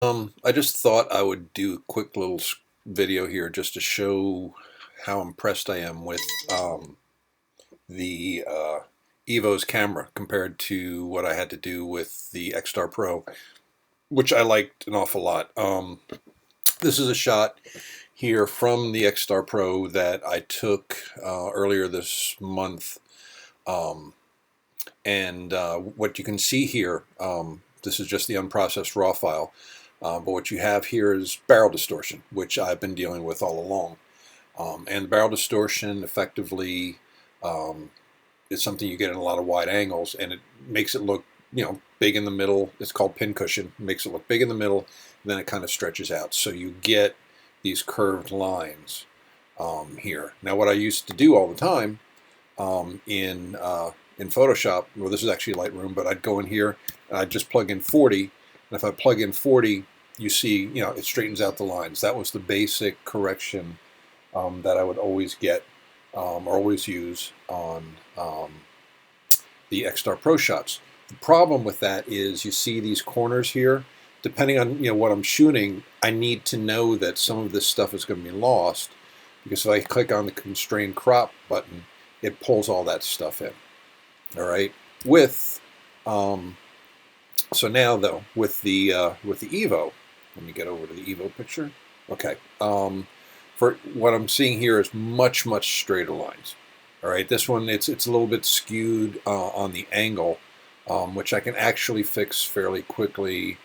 I just thought I would do a quick little video here just to show how impressed I am with the Evo's camera compared to what I had to do with the X-Star Pro, which I liked an awful lot. This is a shot here from the X-Star Pro that I took earlier this month, and what you can see here, this is just the unprocessed raw file. But what you have here is barrel distortion, which I've been dealing with all along. And barrel distortion effectively is something you get in a lot of wide angles, and it makes it look, big in the middle. It's called pincushion. It makes it look big in the middle, and then it kind of stretches out. So you get these curved lines here. Now, what I used to do all the time in Photoshop, well, this is actually Lightroom, but I'd go in here and I'd just plug in 40. And if I plug in 40, you see, it straightens out the lines. That was the basic correction that I would always get or always use on the X-Star Pro shots. The problem with that is you see these corners here. Depending on what I'm shooting, I need to know that some of this stuff is going to be lost, because if I click on the constrain crop button, it pulls all that stuff in. All right, so now though, with the Evo, let me get over to the Evo picture. Okay, for what I'm seeing here is much straighter lines. All right, this one it's a little bit skewed on the angle, which I can actually fix fairly quickly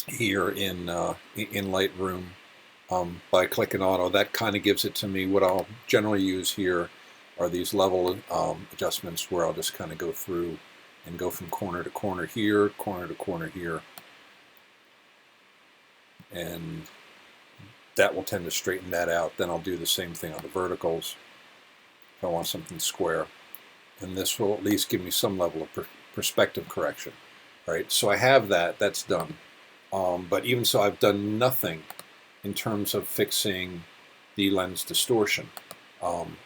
here in Lightroom by clicking auto. That kind of gives it to me. What I'll generally use here are these level adjustments, where I'll just kind of go through and go from corner to corner here, corner to corner here, and that will tend to straighten that out. Then I'll do the same thing on the verticals if I want something square, and this will at least give me some level of perspective correction. All right, so I have that's done, but even so, I've done nothing in terms of fixing the lens distortion,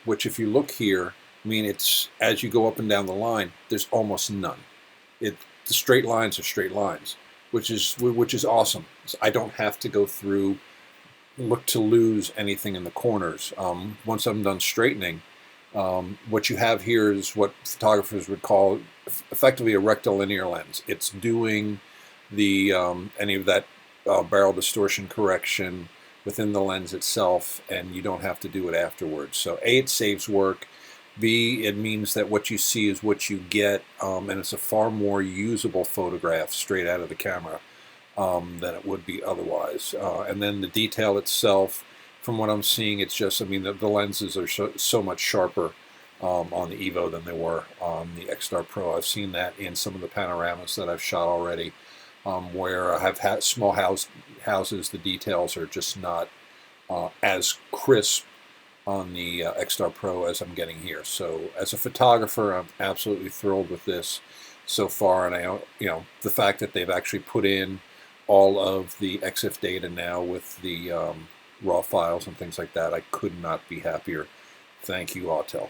which, if you look here, I mean, it's, as you go up and down the line, there's almost none. The straight lines are straight lines, which is awesome. So I don't have to go through, look to lose anything in the corners. Once I'm done straightening, what you have here is what photographers would call effectively a rectilinear lens. It's doing the any of that barrel distortion correction within the lens itself, and you don't have to do it afterwards. So A, it saves work. B, it means that what you see is what you get, and it's a far more usable photograph straight out of the camera than it would be otherwise. And then the detail itself, from what I'm seeing, it's just, I mean, the lenses are so much sharper on the Evo than they were on the X-Star Pro. I've seen that in some of the panoramas that I've shot already, where I have had small houses, the details are just not as crisp on the X-Star Pro as I'm getting here. So as a photographer, I'm absolutely thrilled with this so far, and the fact that they've actually put in all of the EXIF data now with the raw files and things like that, I could not be happier. Thank you, Autel.